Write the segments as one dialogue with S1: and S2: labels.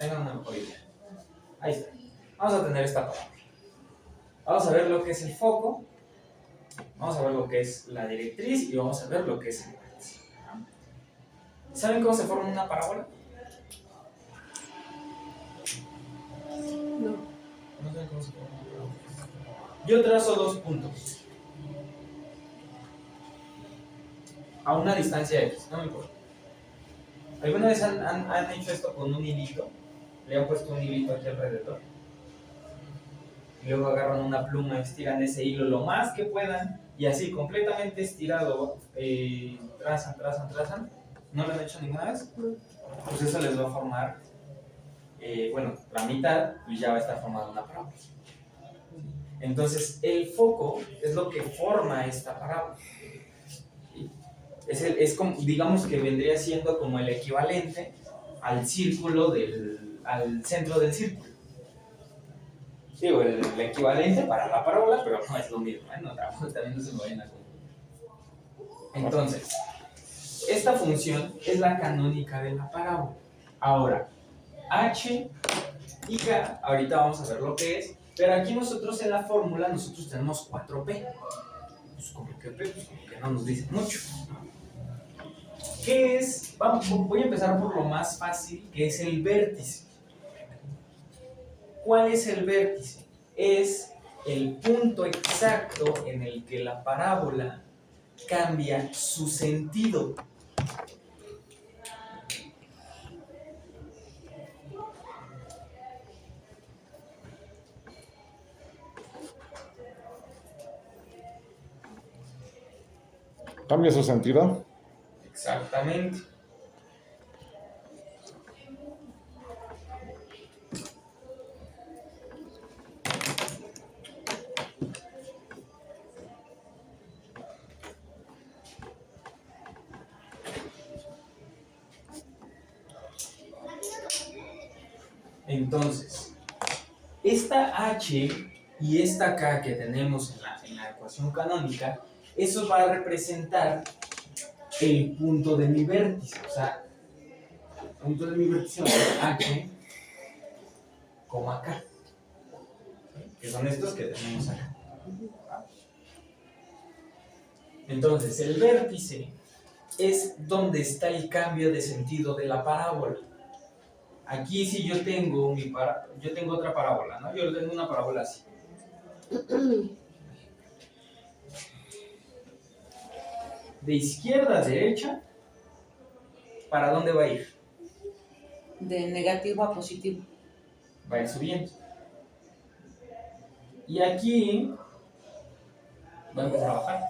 S1: tengan una mejor idea. Ahí está. Vamos a tener esta parábola. Vamos a ver lo que es el foco, vamos a ver lo que es la directriz y vamos a ver lo que es el vértice. ¿Saben cómo se forma una parábola?
S2: No.
S1: No saben cómo se forma una parábola. Yo trazo dos puntos a una distancia X, no me importa. ¿Alguna vez han hecho esto con un hilito? Le han puesto un hilito aquí alrededor. Y luego agarran una pluma, estiran ese hilo lo más que puedan y así completamente estirado trazan. ¿No lo han hecho ninguna vez?
S2: No.
S1: Pues eso les va a formar, la mitad y ya va a estar formada una parábola. Entonces el foco es lo que forma esta parábola. Es como, digamos que vendría siendo como el equivalente al círculo al centro del círculo. Digo, el equivalente para la parábola, pero no es lo mismo, ¿eh? No, también no se me vayan a confundir. Entonces, esta función es la canónica de la parábola. Ahora, h y k, ahorita vamos a ver lo que es, pero aquí nosotros en la fórmula, nosotros tenemos 4p. Pues como que p, pues como que no nos dice mucho. ¿Qué es? Voy a empezar por lo más fácil, que es el vértice. ¿Cuál es el vértice? Es el punto exacto en el que la parábola cambia su sentido.
S3: ¿Cambia su sentido?
S1: Exactamente. Entonces, esta h y esta k que tenemos en la ecuación canónica, eso va a representar el punto de mi vértice. O sea, el punto de mi vértice va a ser h, k, que son estos que tenemos acá. Entonces, el vértice es donde está el cambio de sentido de la parábola. Aquí si yo tengo otra parábola, ¿no? Yo tengo una parábola así. De izquierda a derecha, ¿para dónde va a ir?
S2: De negativo a positivo.
S1: Va a ir subiendo. Y aquí va a empezar a bajar.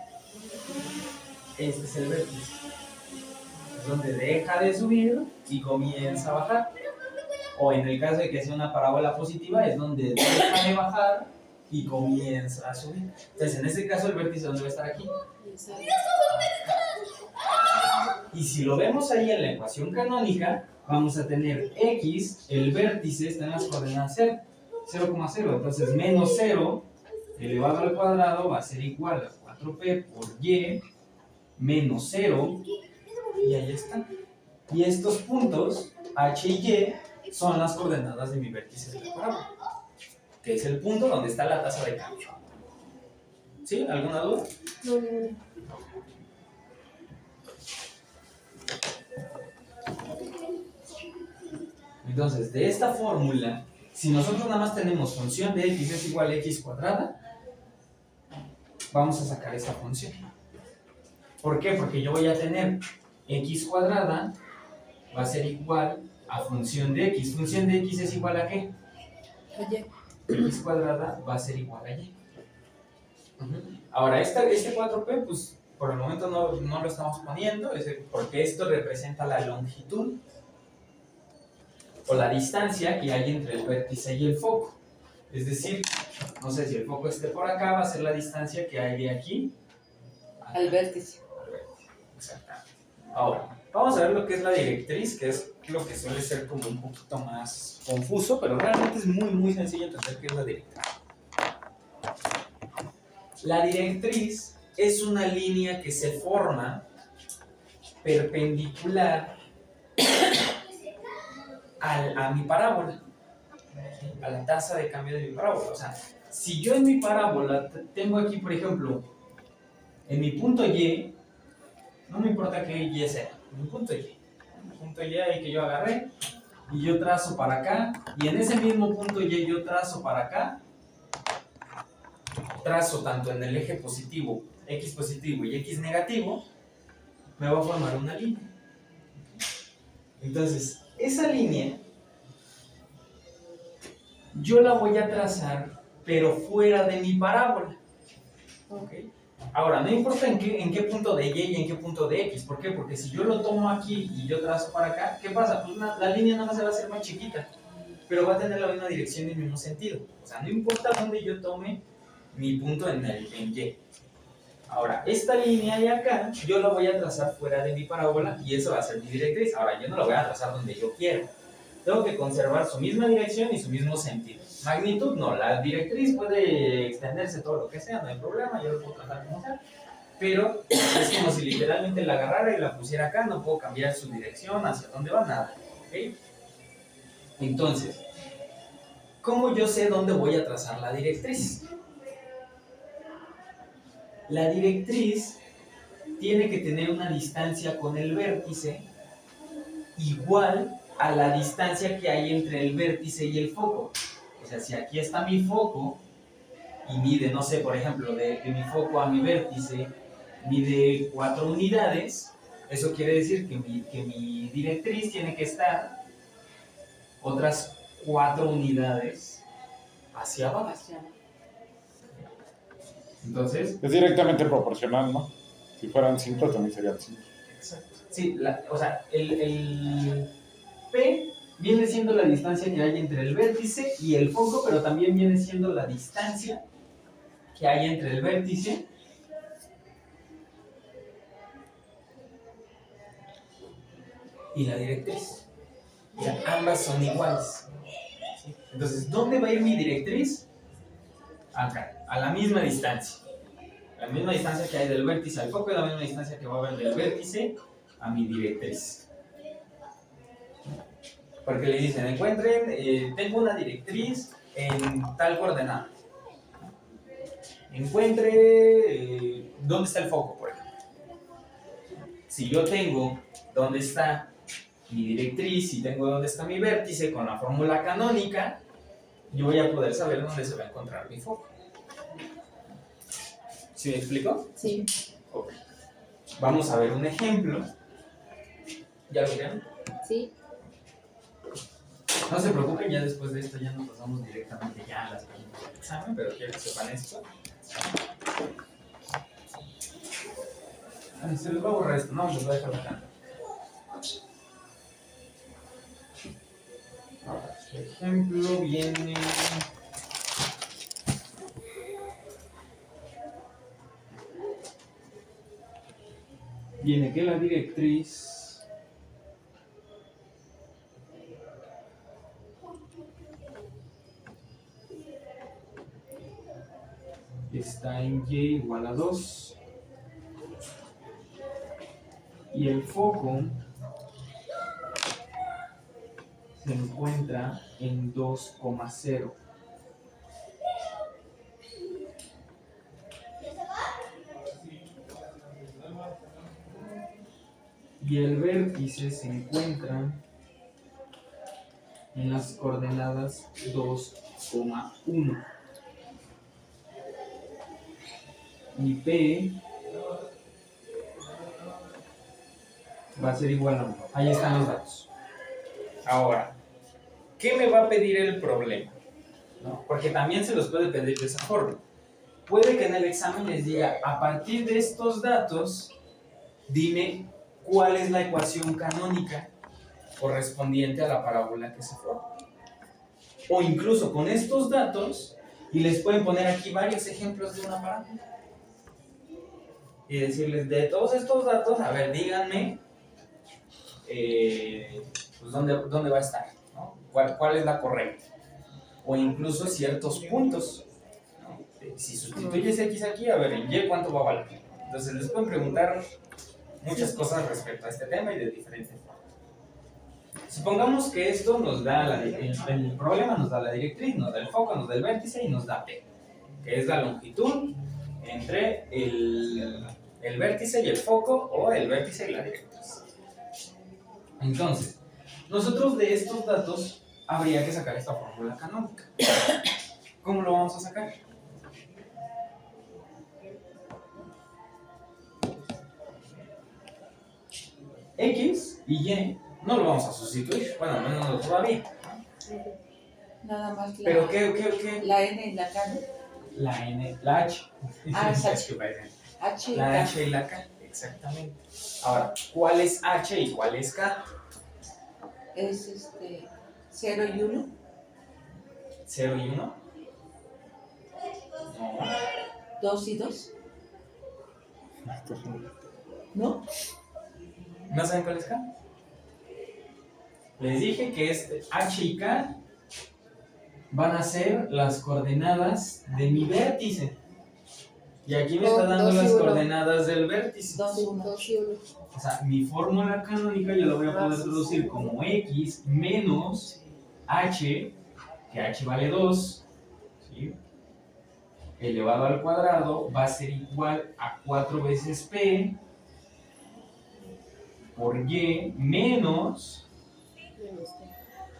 S1: Este es el vértice. Es donde deja de subir y comienza a bajar. O en el caso de que sea una parábola positiva, es donde deja de bajar y comienza a subir. Entonces, en este caso, el vértice, ¿dónde va a estar aquí? Y si lo vemos ahí en la ecuación canónica, vamos a tener x, el vértice está en las coordenadas 0,0. Entonces, menos 0 elevado al cuadrado va a ser igual a 4p por y menos 0. Y ahí está. Y estos puntos, h y y, son las coordenadas de mi vértice de la parábola, que es el punto donde está la tasa de cambio. ¿Sí? ¿Alguna duda?
S2: No.
S1: Entonces, de esta fórmula, si nosotros nada más tenemos función de x es igual a x cuadrada, vamos a sacar esta función. ¿Por qué? Porque yo voy a tener x cuadrada va a ser igual a función de x. ¿Función de x es igual a qué?
S2: Oye.
S1: X cuadrada va a ser igual a y. Ahora, este 4p, pues por el momento no lo estamos poniendo, porque esto representa la longitud o la distancia que hay entre el vértice y el foco. Es decir, no sé si el foco esté por acá, va a ser la distancia que hay de aquí
S2: al vértice.
S1: Exactamente. Ahora, vamos a ver lo que es la directriz, que es lo que suele ser como un poquito más confuso, pero realmente es muy, muy sencillo entender qué es la directriz. La directriz es una línea que se forma perpendicular a mi parábola, a la tasa de cambio de mi parábola. O sea, si yo en mi parábola tengo aquí, por ejemplo, en mi punto Y, no me importa qué Y sea, mi punto Y. El punto Y ahí que yo agarré y yo trazo para acá, y en ese mismo punto Y yo trazo para acá, trazo tanto en el eje positivo, X positivo y X negativo, me va a formar una línea. Entonces, esa línea yo la voy a trazar, pero fuera de mi parábola. ¿Okay? Ahora, no importa en qué punto de Y y en qué punto de X. ¿Por qué? Porque si yo lo tomo aquí y yo trazo para acá, ¿qué pasa? Pues la línea nada más se va a hacer más chiquita, pero va a tener la misma dirección y el mismo sentido. O sea, no importa dónde yo tome mi punto en Y. Ahora, esta línea de acá, yo la voy a trazar fuera de mi parábola y eso va a ser mi directriz. Ahora, yo no la voy a trazar donde yo quiero. Tengo que conservar su misma dirección y su mismo sentido. Magnitud no, la directriz puede extenderse todo lo que sea, no hay problema, yo lo puedo trazar como sea. Pero es como si literalmente la agarrara y la pusiera acá, no puedo cambiar su dirección, hacia dónde va, nada. ¿Okay? Entonces, ¿cómo yo sé dónde voy a trazar la directriz? La directriz tiene que tener una distancia con el vértice igual a la distancia que hay entre el vértice y el foco. O sea, si aquí está mi foco y mide, no sé, por ejemplo, de mi foco a mi vértice mide 4 unidades, eso quiere decir que mi directriz tiene que estar otras 4 unidades hacia abajo. Entonces,
S3: Es directamente proporcional, ¿no? Si fueran 5, también serían 5.
S1: exacto. Sí, o sea, el P viene siendo la distancia que hay entre el vértice y el foco, pero también viene siendo la distancia que hay entre el vértice y la directriz. O sea, ambas son iguales. ¿Sí? Entonces, ¿dónde va a ir mi directriz? Acá, a la misma distancia. La misma distancia que hay del vértice al foco y la misma distancia que va a haber del vértice a mi directriz. Porque le dicen, encuentren, tengo una directriz en tal coordenada. Encuentre dónde está el foco, por ejemplo. Si yo tengo dónde está mi directriz y tengo dónde está mi vértice con la fórmula canónica, yo voy a poder saber dónde se va a encontrar mi foco. ¿Sí me explico?
S2: Sí.
S1: Ok. Vamos a ver un ejemplo. ¿Ya lo vieron?
S2: Sí.
S1: No se preocupen, ya después de esto ya nos pasamos directamente ya a las preguntas del examen, pero quiero que sepan esto. Ay, se les va a borrar esto, no, les voy a dejar acá. Ahora, este ejemplo viene... Viene que la directriz está en Y igual a 2 y el foco se encuentra en 2,0. Y el vértice se encuentra en las coordenadas 2,1. Y P va a ser igual a 1. Ahí están los datos. Ahora, ¿qué me va a pedir el problema? ¿No? Porque también se los puede pedir de esa forma. Puede que en el examen les diga, a partir de estos datos, dime cuál es la ecuación canónica correspondiente a la parábola que se forma. O incluso con estos datos, y les pueden poner aquí varios ejemplos de una parábola. Y decirles, de todos estos datos, a ver, díganme pues dónde va a estar, ¿no? ¿Cuál es la correcta? O incluso ciertos puntos, ¿no? Si sustituyes X aquí, a ver, en Y cuánto va a valer. Entonces les pueden preguntar muchas cosas respecto a este tema y de diferentes formas. Supongamos que esto nos da, el problema nos da la directriz, nos da el foco, nos da el vértice y nos da P, que es la longitud entre el vértice y el foco o el vértice y la directriz. Entonces, nosotros de estos datos habría que sacar esta fórmula canónica. ¿Cómo lo vamos a sacar? X y Y no lo vamos a sustituir, bueno, al menos no todavía.
S2: Nada más la,
S1: Pero ¿qué?
S2: la N y la K, ¿no?
S1: La N, la H.
S2: Ah, es H.
S1: que parecen.
S2: H y
S1: La
S2: K.
S1: H y la K, exactamente. Ahora, ¿cuál es H y cuál es K?
S2: Es 0 y 1.
S1: 0 y 1. No.
S2: 2 y 2. ¿No?
S1: ¿No saben cuál es K? Les dije que H y K van a ser las coordenadas de mi vértice. Y aquí me está dando las coordenadas del vértice.
S2: 2 y 1.
S4: 2 y 1.
S1: O sea, mi fórmula canónica yo la voy a poder traducir como X menos H, que H vale 2, ¿sí? Elevado al cuadrado va a ser igual a 4 veces P por Y menos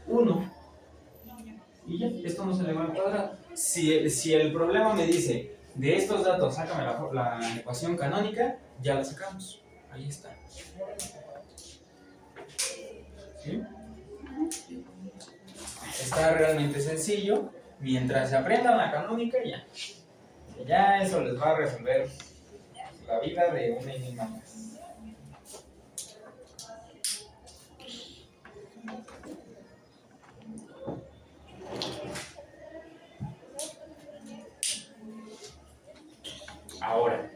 S1: 1. Y ya, esto no se eleva al cuadrado. Si el problema me dice, de estos datos, sácame la ecuación canónica, ya la sacamos. Ahí está. ¿Sí? Está realmente sencillo. Mientras se aprendan la canónica, ya eso les va a resolver la vida de una enigma más. Ahora,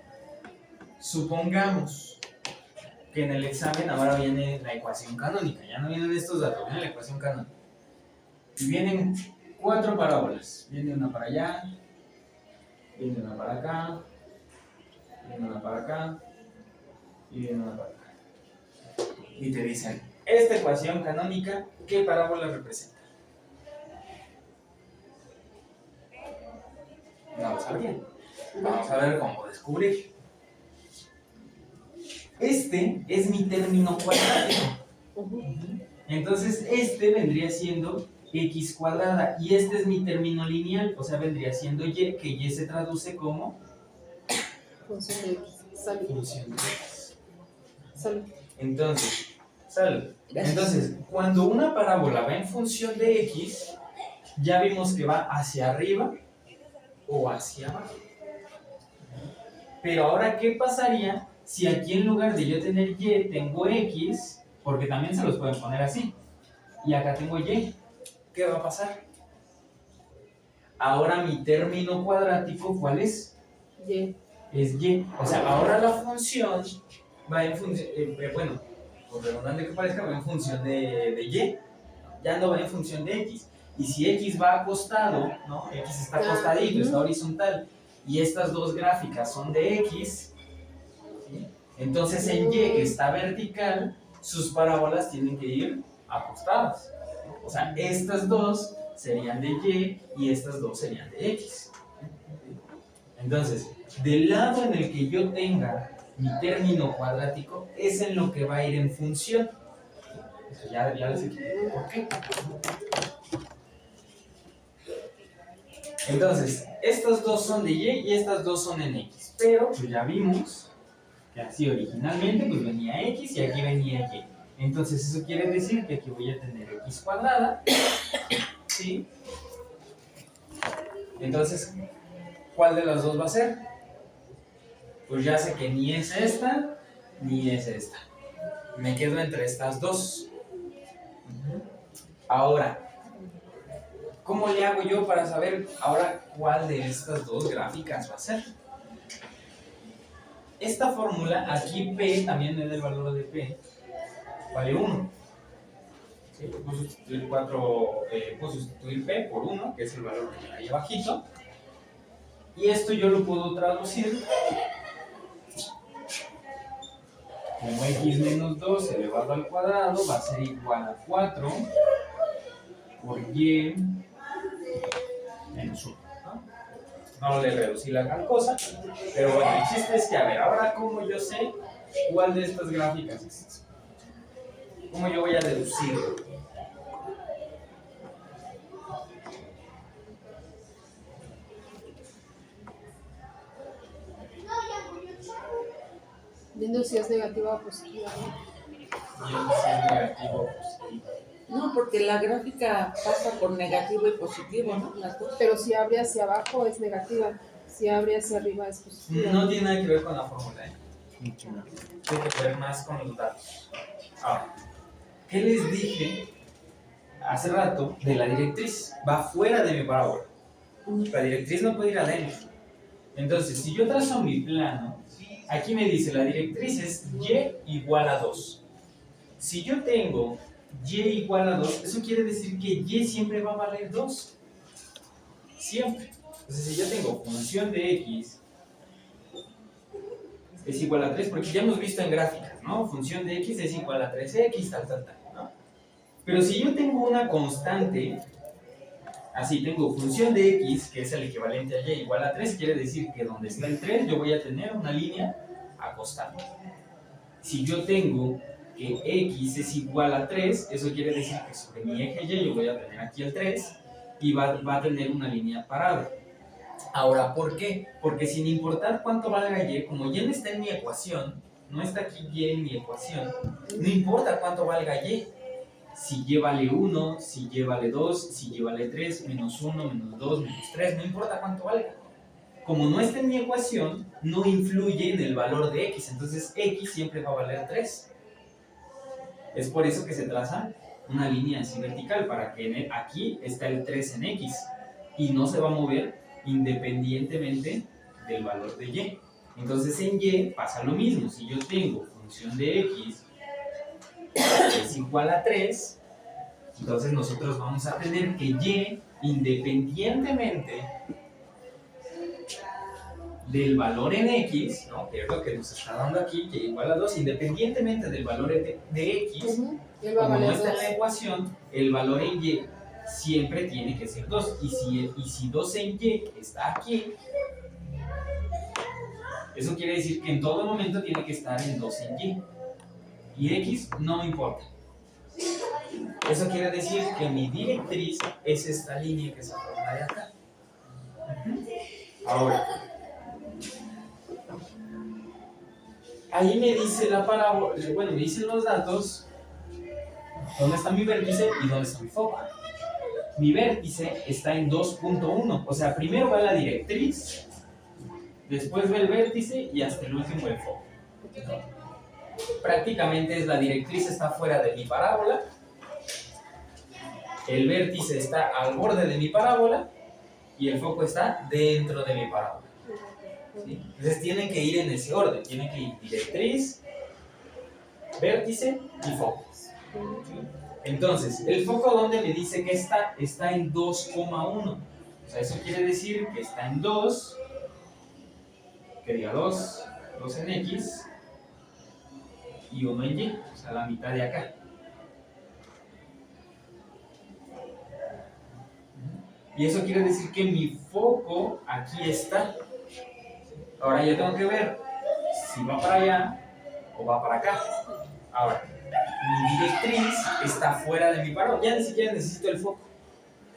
S1: supongamos que en el examen ahora viene la ecuación canónica, ya no vienen estos datos, viene la ecuación canónica. Y vienen 4 parábolas, viene una para allá, viene una para acá, viene una para acá y viene una para acá. Y te dicen, esta ecuación canónica, ¿qué parábola representa? No lo sabrían. Vamos a ver cómo descubrir. Este es mi término cuadrático. Entonces este vendría siendo x cuadrada y este es mi término lineal, o sea, vendría siendo y, que y se traduce como
S4: Función de X. Salud.
S1: función de x.
S4: Salud.
S1: Entonces, cuando una parábola va en función de x, ya vimos que va hacia arriba o hacia abajo. Pero ahora, ¿qué pasaría si aquí en lugar de yo tener y tengo x? Porque también se los pueden poner así. Y acá tengo y. ¿Qué va a pasar? Ahora mi término cuadrático, ¿cuál es?
S4: Y.
S1: Es y. O sea, ahora la función va en función, bueno, por redundante que parezca, va en función de y. Ya no va en función de x. Y si x va acostado, ¿no? X está acostadito, está horizontal, y estas dos gráficas son de x, ¿sí? Entonces en y, que está vertical, sus parábolas tienen que ir acostadas. O sea, estas dos serían de y estas dos serían de x. Entonces, del lado en el que yo tenga mi término cuadrático, es en lo que va a ir en función. Eso ya les expliqué por qué. Entonces, estas dos son de y estas dos son en x. Pero, pues ya vimos que así originalmente pues venía x y aquí venía y. Entonces, eso quiere decir que aquí voy a tener x cuadrada. ¿Sí? Entonces, ¿cuál de las dos va a ser? Pues ya sé que ni es esta, ni es esta. Me quedo entre estas dos. Ahora, ¿cómo le hago yo para saber ahora cuál de estas dos gráficas va a ser? Esta fórmula, aquí P, también me da el valor de P, vale 1. ¿Sí? Puedo sustituir P por 1, que es el valor que hay ahí abajito. Y esto yo lo puedo traducir como x menos 2 elevado al cuadrado va a ser igual a 4 por y menos 1. No le reducí la gran cosa, pero bueno, el chiste es que, a ver, ahora cómo yo sé cuál de estas gráficas es. ¿Cómo yo voy a deducirlo?
S4: Viendo si es negativa o positiva.
S1: Y el si es negativo o positivo.
S2: No, porque la gráfica pasa por negativo y positivo, ¿no? Las dos.
S4: Pero si abre hacia abajo es negativa. Si abre hacia arriba es positiva.
S1: No tiene nada que ver con la fórmula, ¿eh? Tiene que ver más con los datos. Ahora, ¿qué les dije hace rato de la directriz? Va fuera de mi parábola. La directriz no puede ir adentro. Entonces, si yo trazo mi plano, aquí me dice la directriz es y igual a 2. Si yo tengo y igual a 2, eso quiere decir que y siempre va a valer 2. Siempre. Entonces, si yo tengo función de x es igual a 3, porque ya hemos visto en gráficas, ¿no? Función de x es igual a 3x, tal, ¿no? Pero si yo tengo una constante, así tengo función de x, que es el equivalente a y igual a 3, quiere decir que donde está el 3 yo voy a tener una línea acostada. Si yo tengo que x es igual a 3, eso quiere decir que sobre mi eje y yo voy a tener aquí el 3 y va a tener una línea parada. Ahora, ¿por qué? Porque sin importar cuánto valga y, como y no está en mi ecuación, no está aquí y en mi ecuación, no importa cuánto valga y. Si y vale 1, si y vale 2, si y vale 3, menos 1, menos 2, menos 3, no importa cuánto valga. Como no está en mi ecuación, no influye en el valor de x, entonces x siempre va a valer 3. Es por eso que se traza una línea así vertical, para que aquí está el 3 en x y no se va a mover independientemente del valor de y. Entonces en y pasa lo mismo. Si yo tengo función de x es igual a 3, entonces nosotros vamos a tener que y, independientemente del valor en x, ¿no? Que es lo que nos está dando aquí, y igual a 2, independientemente del valor de x,
S4: Él va a
S1: como no
S4: valer
S1: está en
S4: 2.
S1: la ecuación, el valor en y siempre tiene que ser 2. Y si 2 en y está aquí, eso quiere decir que en todo momento tiene que estar en 2 en y. Y x no me importa. Eso quiere decir que mi directriz es esta línea que se forma de acá. Ahora, ahí me dice la parábola, bueno, me dicen los datos, dónde está mi vértice y dónde está mi foco. Mi vértice está en 2.1, o sea, primero va la directriz, después va el vértice y hasta el último el foco. Prácticamente es la directriz está fuera de mi parábola, el vértice está al borde de mi parábola y el foco está dentro de mi parábola. ¿Sí? Entonces tienen que ir en ese orden, tienen que ir directriz, vértice y foco. ¿Sí? Entonces, el foco donde me dice que está en 2,1. O sea, eso quiere decir que está en 2, que diga 2 en x y 1 en y, o sea, la mitad de acá. Y eso quiere decir que mi foco aquí está. Ahora yo tengo que ver si va para allá o va para acá. Ahora, mi directriz está fuera de mi parábola. Ya ni siquiera necesito el foco.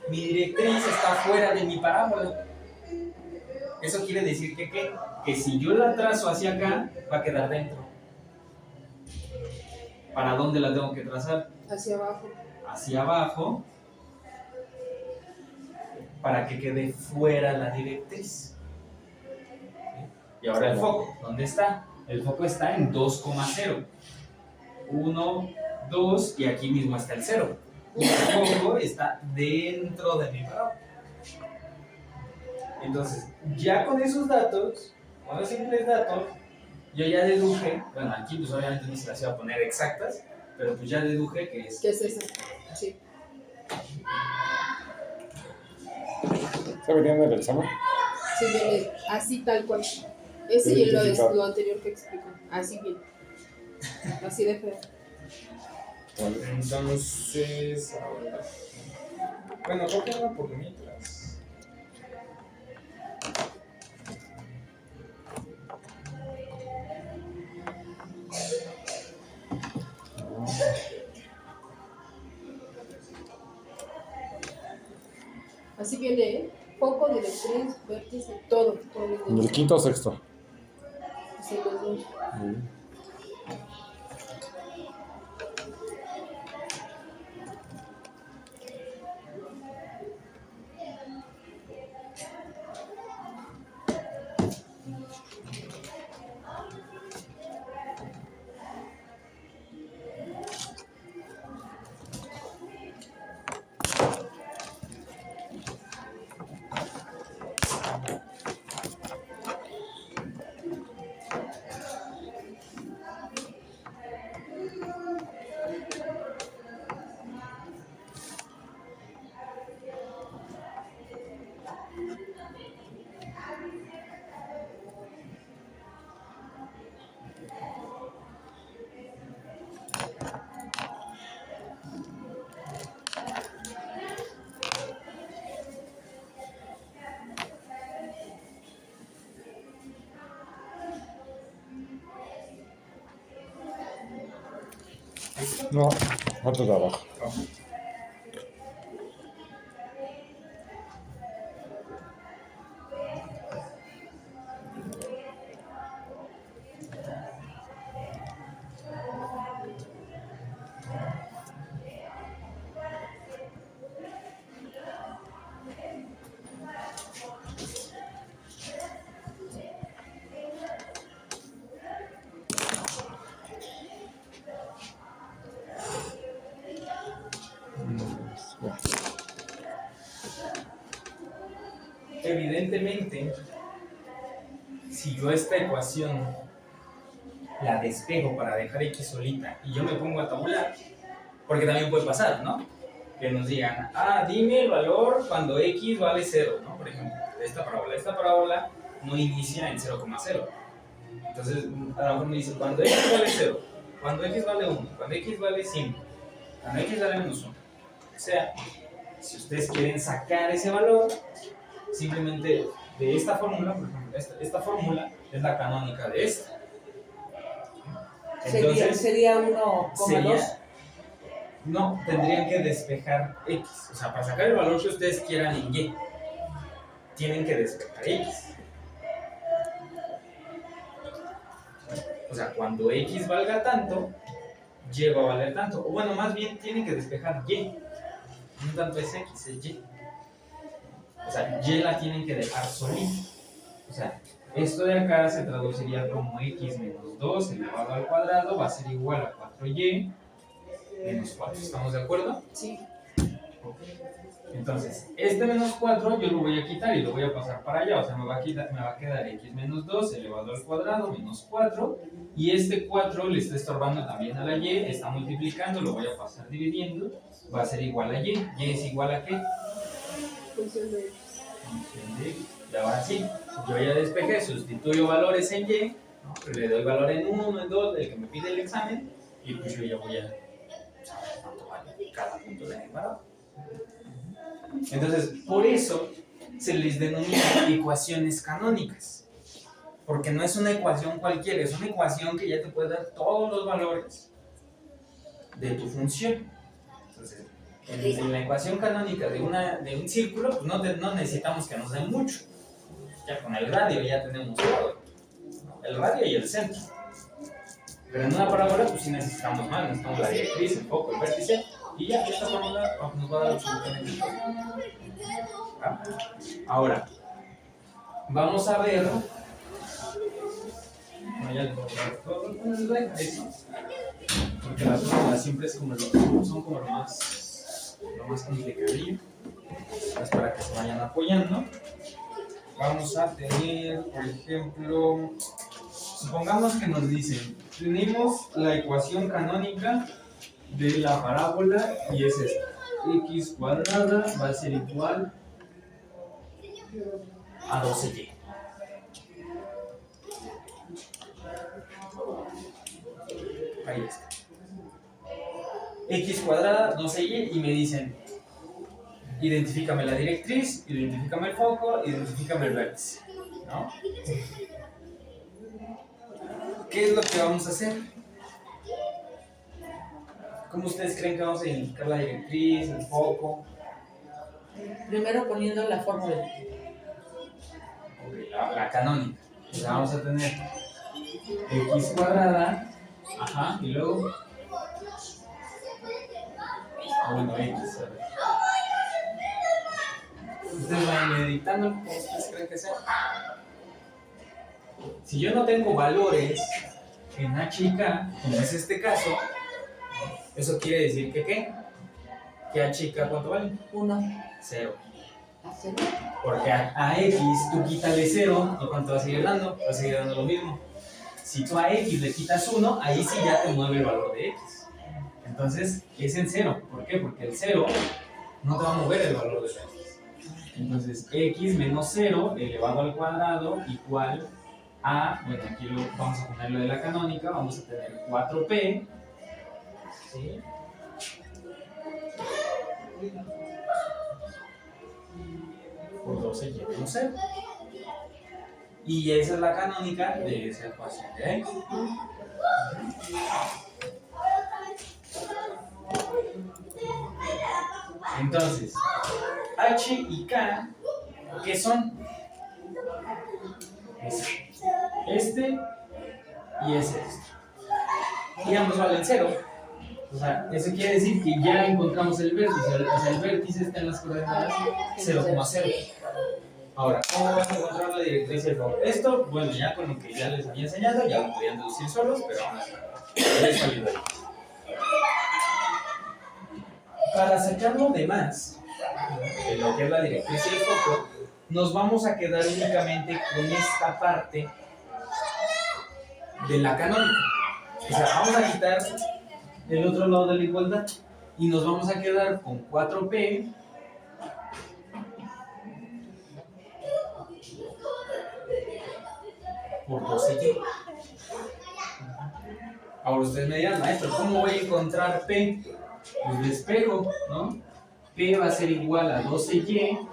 S1: Mi directriz está fuera de mi parábola. Eso quiere decir que, ¿qué? Que si yo la trazo hacia acá, va a quedar dentro. ¿Para dónde la tengo que trazar?
S4: Hacia abajo.
S1: Hacia abajo, para que quede fuera la directriz. Y ahora el foco, ¿dónde está? El foco está en 2,0. 1, 2 y aquí mismo está el 0. Y el foco está dentro de mi parábola. Entonces, ya con esos datos, con los simples datos, yo ya deduje, bueno, aquí pues obviamente no se las iba a poner exactas, pero pues ya deduje que es...
S4: ¿Qué es eso? Sí.
S3: ¿Se verían en el examen?
S4: Sí, viene así tal cual. Ese y lo anterior que explico. Así bien. Así de feo.
S1: Entonces, ahora. Bueno, cópiala por mientras.
S4: Así viene, ¿eh? Foco, directriz, vértice, todo.
S3: En el quinto o sexto.
S4: Sí, los dos.
S3: No, otro de abajo.
S1: Evidentemente, si yo esta ecuación la despejo para dejar x solita y yo me pongo a tabular, porque también puede pasar, ¿no? Que nos digan, dime el valor cuando x vale 0, ¿no? Por ejemplo, esta parábola no inicia en 0,0. Entonces, a lo mejor me dicen, cuando x vale 0, cuando x vale 1, cuando x vale 5, cuando x vale menos 1. O sea, si ustedes quieren sacar ese valor, simplemente de esta fórmula, por ejemplo, esta fórmula es la canónica de esta. Entonces,
S2: sería 1,2.
S1: No, tendrían que despejar x. O sea, para sacar el valor que ustedes quieran en y, tienen que despejar x. O sea, cuando x valga tanto, y va a valer tanto. O bueno, más bien tienen que despejar y. No tanto es x, es y. O sea, y la tienen que dejar solita. O sea, esto de acá se traduciría como x menos 2 elevado al cuadrado va a ser igual a 4y menos 4. ¿Estamos de acuerdo?
S2: Sí.
S1: Okay. Entonces, este menos 4 yo lo voy a quitar y lo voy a pasar para allá. O sea, me va a quedar x menos 2 elevado al cuadrado menos 4. Y este 4 le está estorbando también a la y, está multiplicando, lo voy a pasar dividiendo. Va a ser igual a y. ¿Y es igual a qué?
S4: Función de
S1: Función de x. Y ahora sí, yo ya despejé, sustituyo valores en y, ¿no? Le doy valor en 1, en 2, del que me pide el examen, y pues yo ya voy a saber cuánto vale cada punto de mi parábola. Entonces, por eso se les denomina ecuaciones canónicas, porque no es una ecuación cualquiera, es una ecuación que ya te puede dar todos los valores de tu función. Entonces, en la ecuación canónica de un círculo, pues no necesitamos que nos den mucho. Ya con el radio ya tenemos todo, ¿no? El radio y el centro. Pero en una parábola, pues sí necesitamos más, necesitamos la directriz, el foco, el vértice, y ya esta fórmula nos va a dar absolutamente todo. ¿Ah? Ahora, vamos a ver. No, ya les voy a dar todo. Eso. Porque las fórmulas siempre son como lo más complicadillo. Es para que se vayan apoyando. Vamos a tener, por ejemplo, supongamos que nos dicen, tenemos la ecuación canónica de la parábola y es esta. X cuadrada va a ser igual a 12y. Ahí está. X cuadrada, 12y, y me dicen, identifícame la directriz, identifícame el foco, identifícame el vértice, ¿no? ¿Qué es lo que vamos a hacer? ¿Cómo ustedes creen que vamos a identificar la directriz, el foco?
S2: Primero poniendo la fórmula.
S1: Ok, la canónica. La vamos a tener x cuadrada, ajá, y luego... Bueno, x, a ver. Ustedes van meditando, ¿cómo ustedes creen que sea? Si yo no tengo valores en h y k, como es este caso, eso quiere decir que ¿qué? Que h y k, ¿cuánto valen?
S2: 1.
S1: 0.
S2: Hacer.
S1: Porque a x tú quítale 0, ¿y cuánto va a seguir dando? Va a seguir dando lo mismo. Si tú a x le quitas 1, ahí sí ya te mueve el valor de x. Entonces es en 0. ¿Por qué? Porque el 0 no te va a mover el valor de x. Entonces x menos 0 elevado al cuadrado igual a, bueno, aquí vamos a poner lo de la canónica, vamos a tener 4p, ¿sí? Por 12y menos 0. Y esa es la canónica de esa ecuación de x. Entonces, h y k, ¿qué son? Este y es este. Y ambos valen 0. O sea, eso quiere decir que ya encontramos el vértice. O sea, el vértice está en las coordenadas 0,0. Ahora, ¿cómo vamos a encontrar la directriz y el foco? Esto, bueno, ya con lo que ya les había enseñado, ya lo podían deducir solos, pero aún así, les ayuda. Para sacarlo de más, de lo que es la directriz y el foco, nos vamos a quedar únicamente con esta parte de la canónica. O sea, vamos a quitar el otro lado de la igualdad y nos vamos a quedar con 4p por 12y. Ahora ustedes me dirán, maestro, ¿cómo voy a encontrar p? Pues despego, ¿no? P va a ser igual a 12y